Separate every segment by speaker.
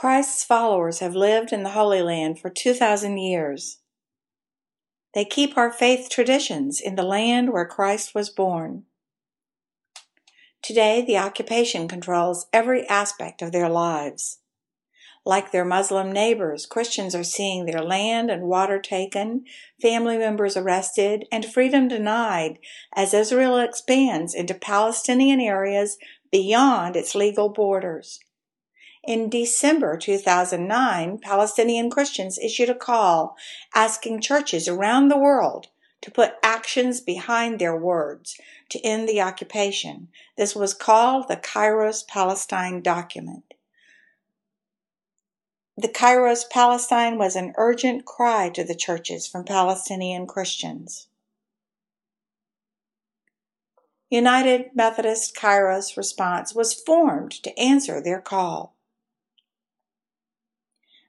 Speaker 1: Christ's followers have lived in the Holy Land for 2,000 years. They keep our faith traditions in the land where Christ was born. Today, the occupation controls every aspect of their lives. Like their Muslim neighbors, Christians are seeing their land and water taken, family members arrested, and freedom denied as Israel expands into Palestinian areas beyond its legal borders. In December 2009, Palestinian Christians issued a call asking churches around the world to put actions behind their words to end the occupation. This was called the Kairos Palestine document. The Kairos Palestine was an urgent cry to the churches from Palestinian Christians. United Methodist Kairos response was formed to answer their call.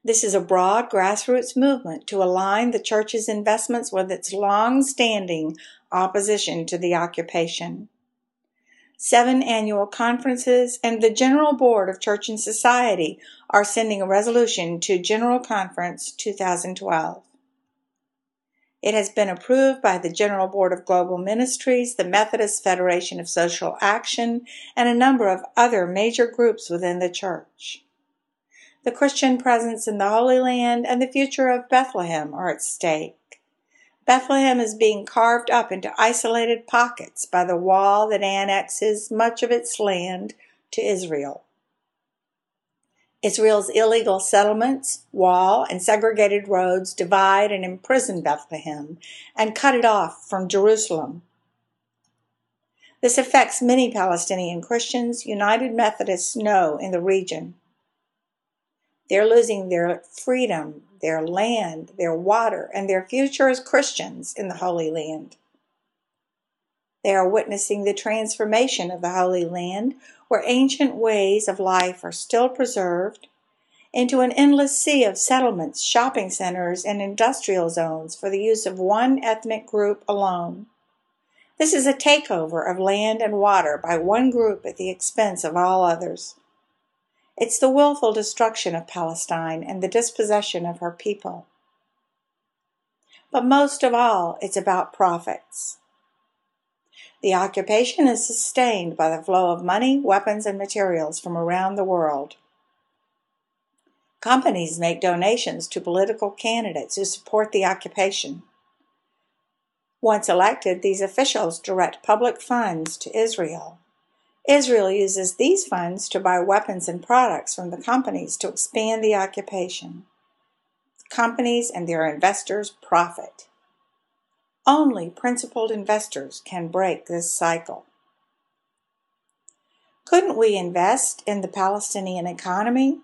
Speaker 1: This is a broad grassroots movement to align the church's investments with its long-standing opposition to the occupation. 7 annual conferences and the General Board of Church and Society are sending a resolution to General Conference 2012. It has been approved by the General Board of Global Ministries, the Methodist Federation of Social Action, and a number of other major groups within the church. The Christian presence in the Holy Land and the future of Bethlehem are at stake. Bethlehem is being carved up into isolated pockets by the wall that annexes much of its land to Israel. Israel's illegal settlements, wall, and segregated roads divide and imprison Bethlehem and cut it off from Jerusalem. This affects many Palestinian Christians, United Methodists know in the region. They're losing their freedom, their land, their water, and their future as Christians in the Holy Land. They are witnessing the transformation of the Holy Land, where ancient ways of life are still preserved, into an endless sea of settlements, shopping centers, and industrial zones for the use of one ethnic group alone. This is a takeover of land and water by one group at the expense of all others. It's the willful destruction of Palestine and the dispossession of her people. But most of all, it's about profits. The occupation is sustained by the flow of money, weapons, and materials from around the world. Companies make donations to political candidates who support the occupation. Once elected, these officials direct public funds to Israel. Israel uses these funds to buy weapons and products from the companies to expand the occupation. Companies and their investors profit. Only principled investors can break this cycle. Couldn't we invest in the Palestinian economy?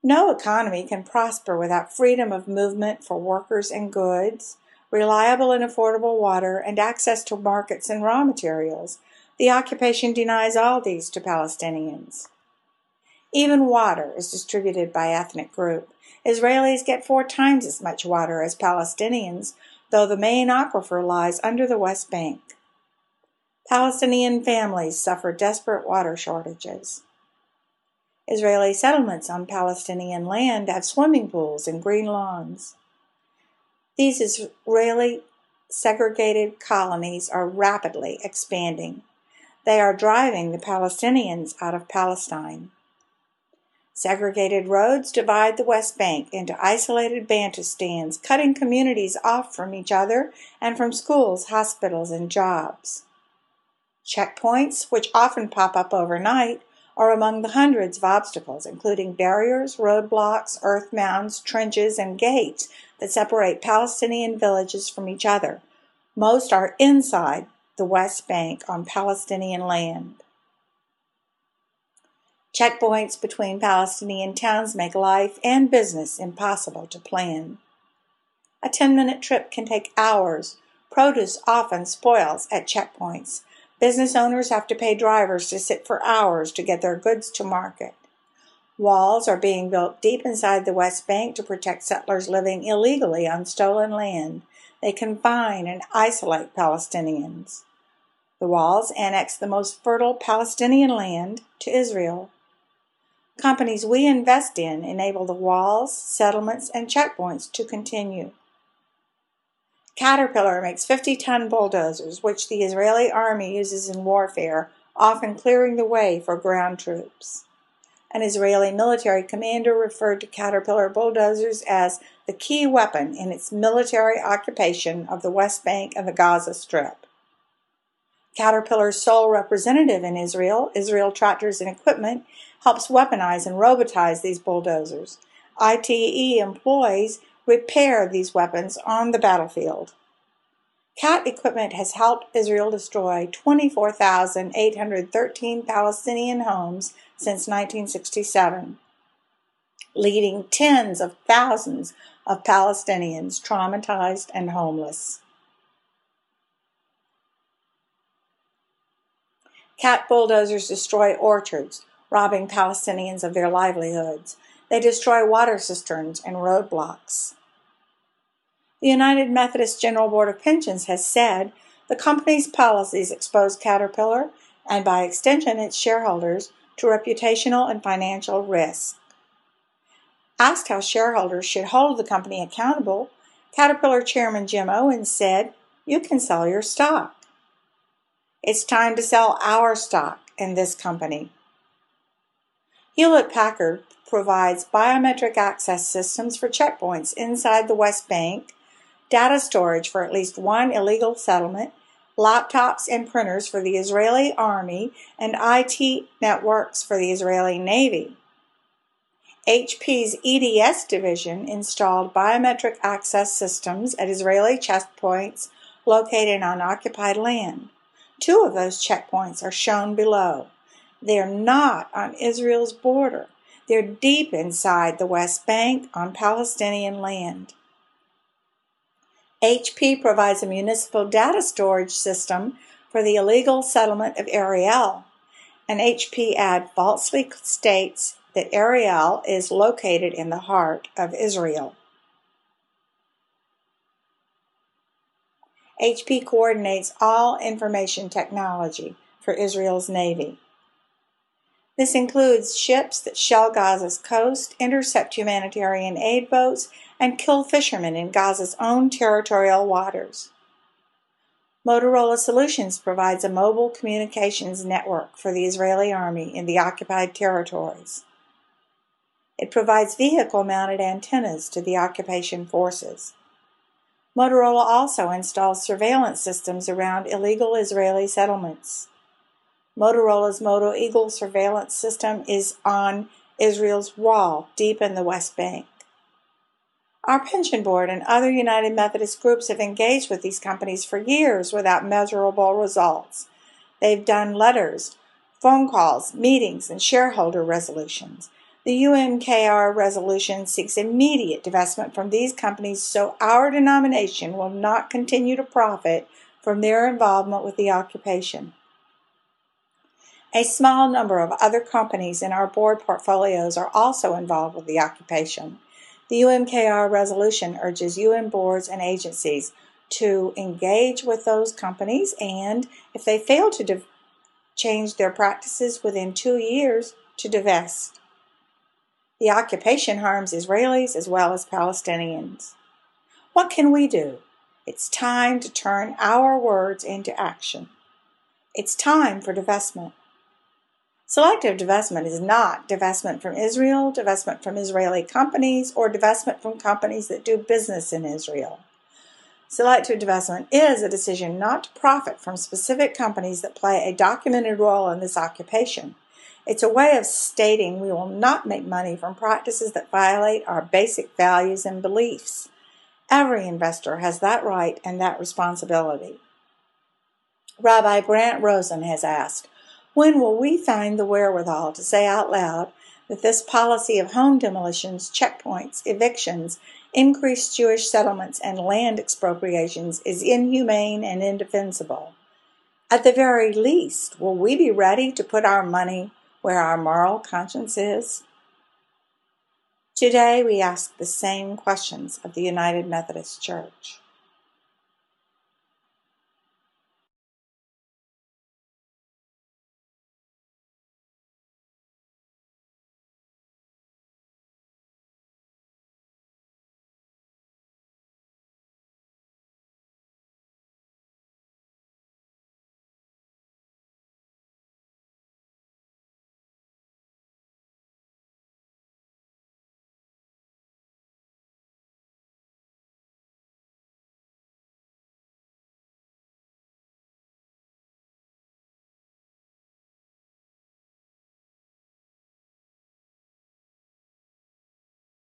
Speaker 1: No economy can prosper without freedom of movement for workers and goods, reliable and affordable water, and access to markets and raw materials. The occupation denies all these to Palestinians. Even water is distributed by ethnic group. Israelis get 4 times as much water as Palestinians, though the main aquifer lies under the West Bank. Palestinian families suffer desperate water shortages. Israeli settlements on Palestinian land have swimming pools and green lawns. These Israeli segregated colonies are rapidly expanding. They are driving the Palestinians out of Palestine. Segregated roads divide the West Bank into isolated Bantustans, cutting communities off from each other and from schools, hospitals, and jobs. Checkpoints, which often pop up overnight, are among the hundreds of obstacles, including barriers, roadblocks, earth mounds, trenches, and gates that separate Palestinian villages from each other. Most are inside the West Bank on Palestinian land. Checkpoints between Palestinian towns make life and business impossible to plan. A 10-minute trip can take hours. Produce often spoils at checkpoints. Business owners have to pay drivers to sit for hours to get their goods to market. Walls are being built deep inside the West Bank to protect settlers living illegally on stolen land. They confine and isolate Palestinians. The walls annex the most fertile Palestinian land to Israel. Companies we invest in enable the walls, settlements, and checkpoints to continue. Caterpillar makes 50-ton bulldozers, which the Israeli army uses in warfare, often clearing the way for ground troops. An Israeli military commander referred to Caterpillar bulldozers as the key weapon in its military occupation of the West Bank and the Gaza Strip. Caterpillar's sole representative in Israel, Israel Tractors and Equipment, helps weaponize and robotize these bulldozers. ITE employees repair these weapons on the battlefield. CAT equipment has helped Israel destroy 24,813 Palestinian homes since 1967, leaving tens of thousands of Palestinians traumatized and homeless. CAT bulldozers destroy orchards, robbing Palestinians of their livelihoods. They destroy water cisterns and roadblocks. The United Methodist General Board of Pensions has said the company's policies expose Caterpillar, and by extension its shareholders, to reputational and financial risk. Asked how shareholders should hold the company accountable, Caterpillar Chairman Jim Owens said, "You can sell your stock. It's time to sell our stock in this company." Hewlett-Packard provides biometric access systems for checkpoints inside the West Bank, data storage for at least one illegal settlement, laptops and printers for the Israeli Army, and IT networks for the Israeli Navy. HP's EDS division installed biometric access systems at Israeli checkpoints located on occupied land. 2 of those checkpoints are shown below. They're not on Israel's border. They're deep inside the West Bank on Palestinian land. HP provides a municipal data storage system for the illegal settlement of Ariel, and HP ad falsely states that Ariel is located in the heart of Israel. HP coordinates all information technology for Israel's Navy. This includes ships that shell Gaza's coast, intercept humanitarian aid boats, and kill fishermen in Gaza's own territorial waters. Motorola Solutions provides a mobile communications network for the Israeli Army in the occupied territories. It provides vehicle-mounted antennas to the occupation forces. Motorola also installs surveillance systems around illegal Israeli settlements. Motorola's Moto Eagle surveillance system is on Israel's wall, deep in the West Bank. Our pension board and other United Methodist groups have engaged with these companies for years without measurable results. They've done letters, phone calls, meetings, and shareholder resolutions. The UMKR resolution seeks immediate divestment from these companies so our denomination will not continue to profit from their involvement with the occupation. A small number of other companies in our board portfolios are also involved with the occupation. The UMKR resolution urges UN boards and agencies to engage with those companies and, if they fail to change their practices within 2 years, to divest. The occupation harms Israelis as well as Palestinians. What can we do? It's time to turn our words into action. It's time for divestment. Selective divestment is not divestment from Israel, divestment from Israeli companies, or divestment from companies that do business in Israel. Selective divestment is a decision not to profit from specific companies that play a documented role in this occupation. It's a way of stating we will not make money from practices that violate our basic values and beliefs. Every investor has that right and that responsibility. Rabbi Grant Rosen has asked, when will we find the wherewithal to say out loud that this policy of home demolitions, checkpoints, evictions, increased Jewish settlements, and land expropriations is inhumane and indefensible? At the very least, will we be ready to put our money where our moral conscience is? Today we ask the same questions of the United Methodist Church.